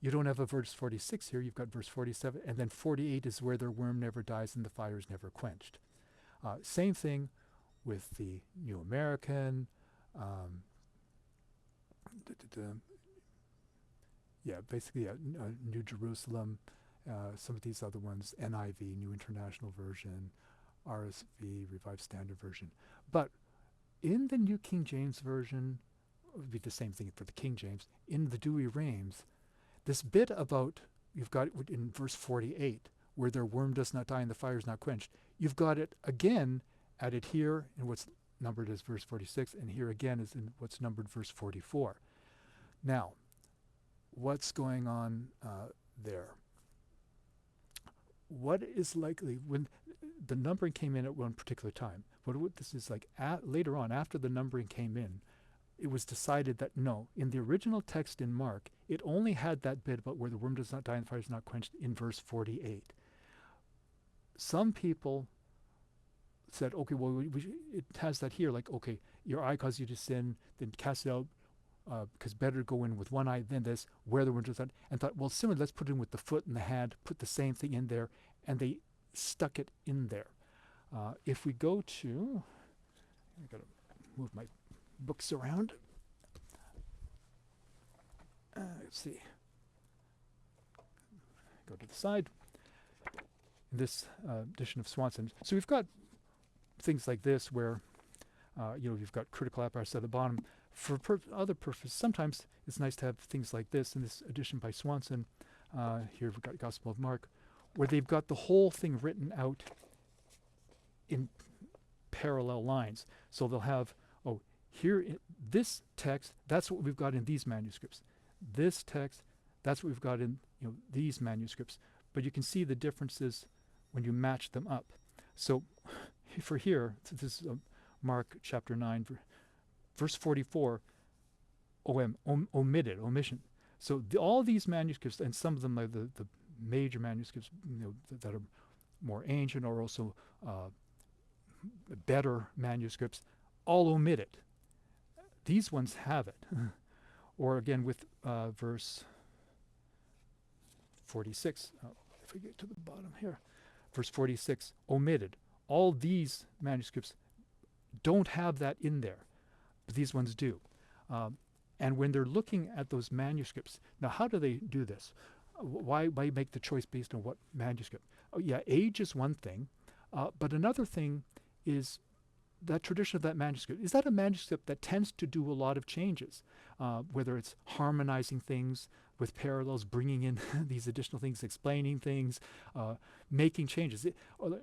You don't have a verse 46 here. You've got verse 47. And then 48 is where the worm never dies and the fire is never quenched. Same thing with the New American. New Jerusalem. Some of these other ones, NIV, New International Version, RSV, Revised Standard Version. But in the New King James Version, it would be the same thing for the King James, in the Douay-Rheims, this bit about, you've got it in verse 48, where their worm does not die and the fire is not quenched. You've got it again added here in what's numbered as verse 46, and here again is in what's numbered verse 44. Now, what's going on there? What is likely when the numbering came in at one particular time? What this is like later on, after the numbering came in, it was decided that no, in the original text in Mark, it only had that bit about where the worm does not die and the fire is not quenched in verse 48. Some people said, okay, well, it has that here, like, okay, your eye caused you to sin, then cast it out, because better to go in with one eye than this, where the worm does not, and thought, well, similarly, let's put it in with the foot and the hand, put the same thing in there, and they stuck it in there. If we go to, I've got to move my books around. Let's see. Go to the side. This edition of Swanson. So we've got things like this where, you've got critical apparatus at the bottom. For other purposes, sometimes it's nice to have things like this in this edition by Swanson. Here we've got Gospel of Mark, where they've got the whole thing written out in parallel lines. So they'll have, here, this text, that's what we've got in these manuscripts. This text, that's what we've got in these manuscripts. But you can see the differences when you match them up. So for here, this is Mark chapter 9, verse 44, omission. So all these manuscripts, and some of them are the major manuscripts that are more ancient or also better manuscripts, all omit it. These ones have it. Or again with verse 46, if we get to the bottom here, verse 46, omitted. All these manuscripts don't have that in there, but these ones do. And when they're looking at those manuscripts, now how do they do this? Why make the choice based on what manuscript? Oh, yeah, age is one thing, but another thing is that tradition of that manuscript. Is that a manuscript that tends to do a lot of changes, whether it's harmonizing things with parallels, bringing in these additional things, explaining things, making changes?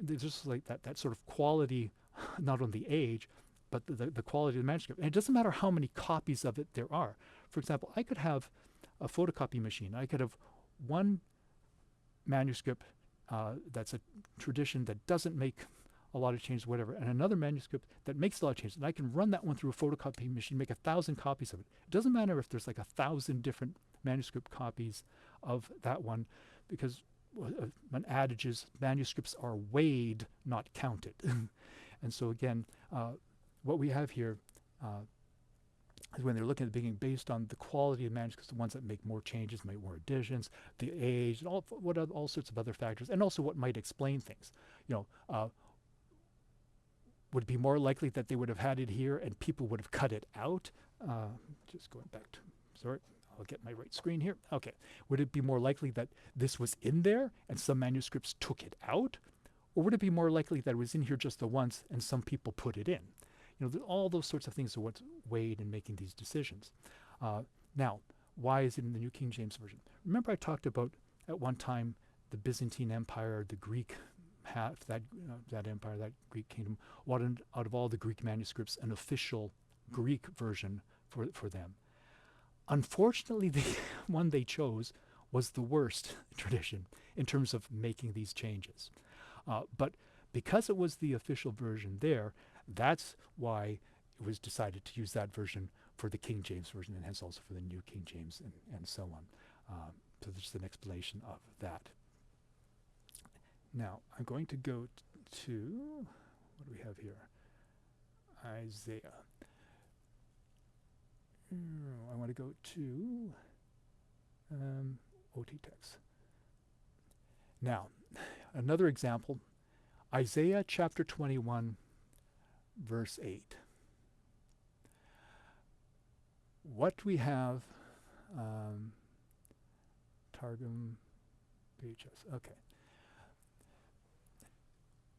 There's just like that sort of quality, not on the age, but the quality of the manuscript. And it doesn't matter how many copies of it there are. For example, I could have a photocopy machine. I could have one manuscript that's a tradition that doesn't make a lot of changes, whatever, and another manuscript that makes a lot of changes. And I can run that one through a photocopy machine, make 1,000 copies of it. It doesn't matter if there's like 1,000 different manuscript copies of that one, because an adage is manuscripts are weighed, not counted. And so again, what we have here is when they're looking at the beginning based on the quality of manuscripts, the ones that make more changes, make more additions, the age, and all sorts of other factors, and also what might explain things. Would it be more likely that they would have had it here and people would have cut it out? Just going back to, sorry, I'll get my right screen here. Okay. Would it be more likely that this was in there and some manuscripts took it out? Or would it be more likely that it was in here just the once and some people put it in? All those sorts of things are what's weighed in making these decisions. Now, why is it in the New King James Version? Remember I talked about at one time the Byzantine Empire, the Greek half, that empire, that Greek kingdom, wanted out of all the Greek manuscripts an official Greek version for them. Unfortunately, the one they chose was the worst tradition in terms of making these changes. But because it was the official version there, that's why it was decided to use that version for the King James Version and hence also for the New King James and so on. So there's an explanation of that. Now, I'm going to go to, what do we have here? Isaiah. I want to go to OT text. Now, another example, Isaiah chapter 21, verse 8. What we have, Targum, BHS, okay.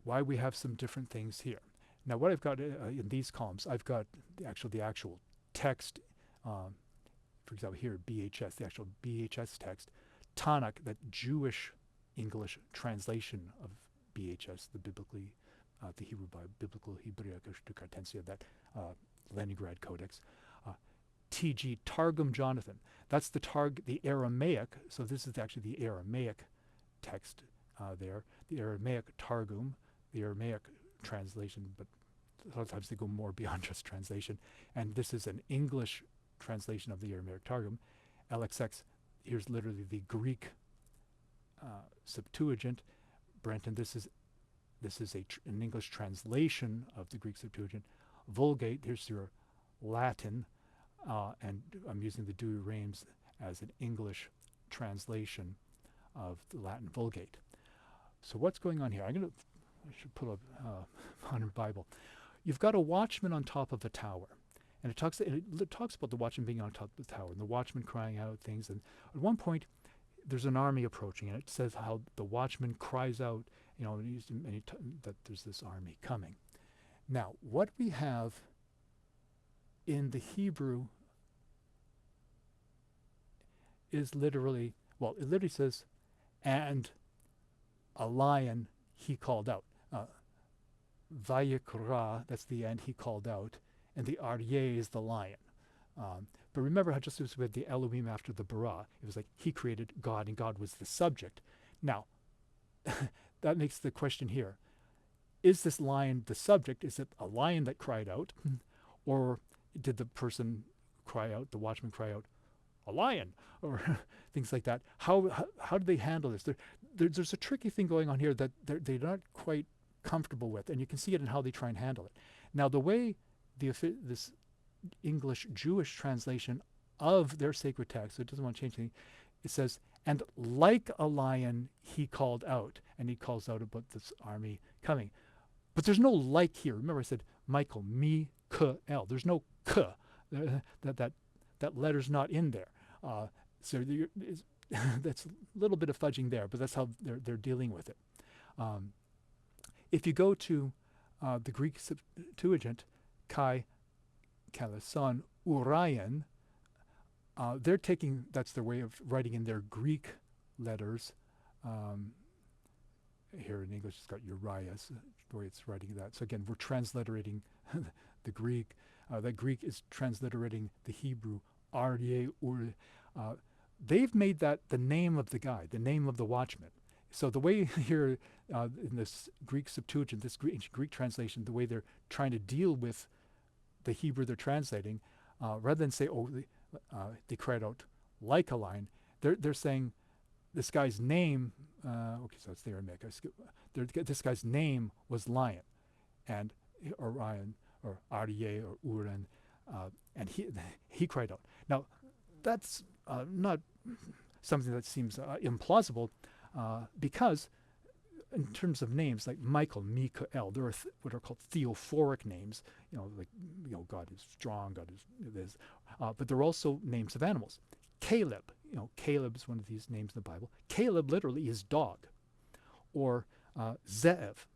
Why we have some different things here. Now what I've got in these columns, I've got the actual text, for example here BHS, the actual BHS text, Tanakh, that Jewish English translation of BHS, the Hebrew Bible, Biblical Hebrea Cartensia, that Leningrad Codex. TG, Targum Jonathan. That's the Aramaic. So this is actually the Aramaic text there. The Aramaic Targum, the Aramaic translation, but sometimes they go more beyond just translation. And this is an English translation of the Aramaic Targum. LXX, here's literally the Greek Septuagint. Brenton, this is an English translation of the Greek Septuagint. Vulgate, here's your Latin, and I'm using the Douay-Rheims as an English translation of the Latin Vulgate. So what's going on here? I should pull up modern Bible. You've got a watchman on top of a tower, and it talks about the watchman being on top of the tower, and the watchman crying out things. And at one point, there's an army approaching, and it says how the watchman cries out, that there's this army coming. Now, what we have in the Hebrew is literally, it literally says, and a lion he called out. Vayikra, that's the end, he called out, and the Aryeh is the lion. But remember how just as with the Elohim after the bara, it was like he created God and God was the subject. Now, that makes the question here. Is this lion the subject? Is it a lion that cried out? Or did the person cry out, the watchman cry out, a lion? Or things like that. How do they handle this? There's a tricky thing going on here that they're not quite comfortable with, and you can see it in how they try and handle it. Now, the way this English Jewish translation of their sacred text, so it doesn't want to change anything, it says, and like a lion he called out, and he calls out about this army coming. But there's no like here. Remember I said, Michael, me, k, l. There's no k. That letter's not in there. So that's a little bit of fudging there, but that's how they're dealing with it. If you go to the Greek Septuagint, Kai, Kalason, Urayan, they're taking, that's their way of writing in their Greek letters. Here in English, it's got Urias, the way it's writing that. So again, we're transliterating the Greek. That Greek is transliterating the Hebrew, Aryeh, Ur. They've made that the name of the guy, the name of the watchman. So the way here in this Greek Septuagint, this ancient Greek translation, the way they're trying to deal with the Hebrew they're translating, rather than say, they cried out like a lion, they're saying this guy's name, okay, so it's the Aramaic. This guy's name was Lion, and Orion, or Aryeh, or Uran, and he cried out. Now, that's not something that seems implausible, because in terms of names like Michael, Mikael, there are what are called theophoric names. God is strong, God is this, but there are also names of animals. Caleb, Caleb is one of these names in the Bible. Caleb literally is dog, or Ze'ev.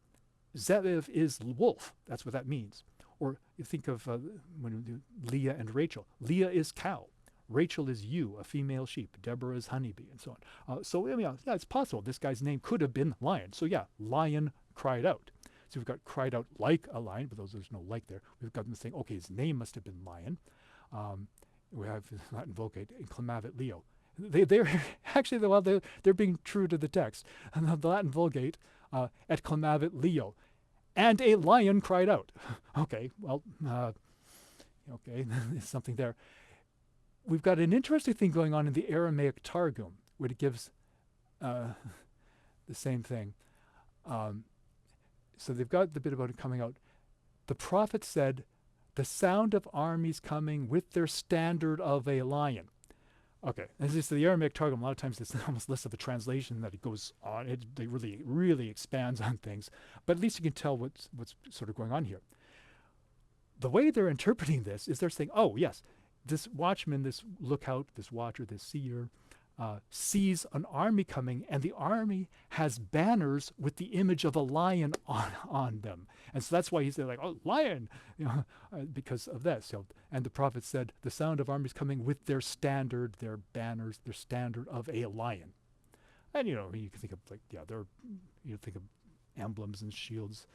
Ze'ev is wolf. That's what that means. Or you think of when we do Leah and Rachel. Leah is cow. Rachel is ewe, a female sheep. Deborah is honeybee, and so on. So it's possible this guy's name could have been lion. So yeah, lion cried out. So we've got cried out like a lion, but there's no like there. We've got them saying, okay, his name must have been lion. We have Latin Vulgate, inclamavit Leo. They're actually, they're being true to the text. And the Latin Vulgate, et clamavit Leo. And a lion cried out. Okay, well, okay, there's something there. We've got an interesting thing going on in the Aramaic Targum, where it gives the same thing. So they've got the bit about it coming out. The prophet said, the sound of armies coming with their standard of a lion. Okay, as is the Aramaic Targum, a lot of times it's almost less of a translation that it goes on. It really expands on things. But at least you can tell what's sort of going on here. The way they're interpreting this is they're saying, oh, yes, this watchman, this lookout, this watcher, this seer, sees an army coming, and the army has banners with the image of a lion on them. And so that's why he said, like, oh, lion, because of this. And the prophet said, the sound of armies coming with their standard, their banners, their standard of a lion. And you can think of you think of emblems and shields,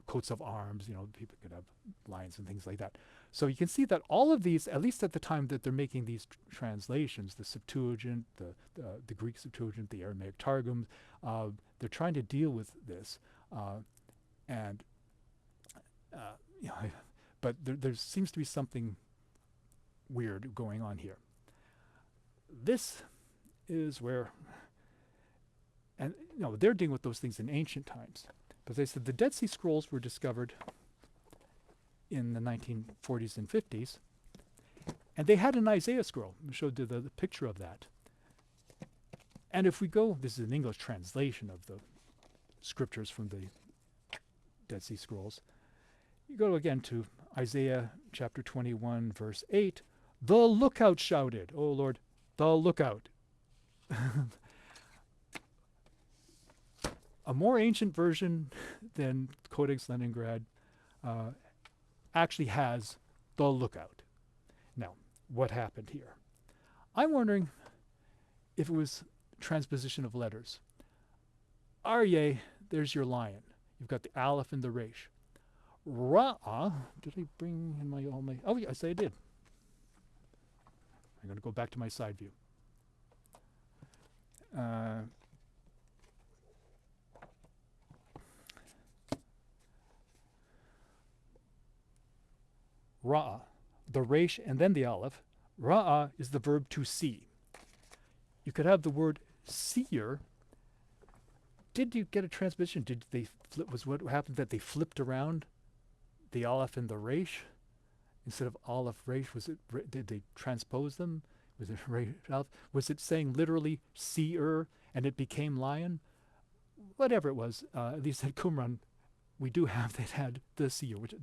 coats of arms. People could have lions and things like that. So you can see that all of these, at least at the time that they're making these translations, the Septuagint, the Greek Septuagint, the Aramaic Targums, they're trying to deal with this, and but there seems to be something weird going on here. This is where, and they're dealing with those things in ancient times. But they said the Dead Sea Scrolls were discovered in the 1940s and 50s, and they had an Isaiah scroll. I showed you the picture of that. And if we go, this is an English translation of the scriptures from the Dead Sea Scrolls. You go again to Isaiah chapter 21, verse 8. The lookout shouted, "Oh Lord, the lookout." A more ancient version than Codex Leningrad actually has the lookout. Now, what happened here? I'm wondering if it was transposition of letters. Aryeh, there's your lion. You've got the Aleph and the Resh. Ra'ah, did I bring in all my, oh yes, I did. I'm going to go back to my side view. Ra'ah, the Resh and then the Aleph. Ra'ah is the verb to see. You could have the word seer. Did you get a transposition? Did they flip? Was what happened that they flipped around the Aleph and the Resh instead of Aleph Resh? Was it? Did they transpose them? Was it Resh Aleph? Was it saying literally seer and it became lion? Whatever it was, at least at Qumran, we do have that had the seer, which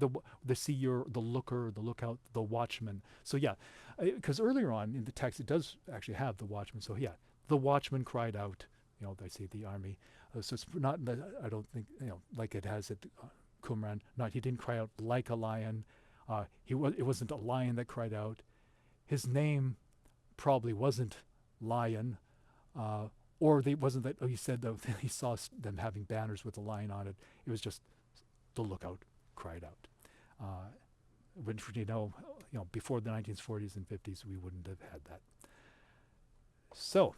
the seer, the looker, the lookout, the watchman. So yeah, because earlier on in the text it does actually have the watchman. So yeah, the watchman cried out. They say the army. So it's not, I don't think, like it has at Qumran. Not, he didn't cry out like a lion. It wasn't a lion that cried out. His name probably wasn't Lion, or they wasn't that. Oh, he said that he saw them having banners with a lion on it. It was just the lookout cried out. Which before the 1940s and 50s, we wouldn't have had that. So.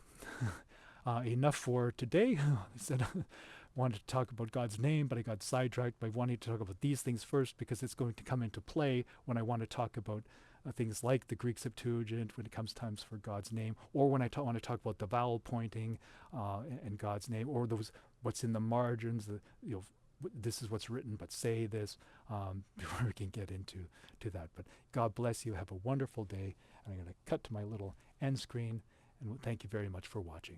Enough for today. I said I wanted to talk about God's name, but I got sidetracked by wanting to talk about these things first because it's going to come into play when I want to talk about things like the Greek Septuagint when it comes times for God's name, or when I want to talk about the vowel pointing and God's name, or those what's in the margins. This is what's written, but say this before we can get into that. But God bless you. Have a wonderful day. I'm going to cut to my little end screen, and thank you very much for watching.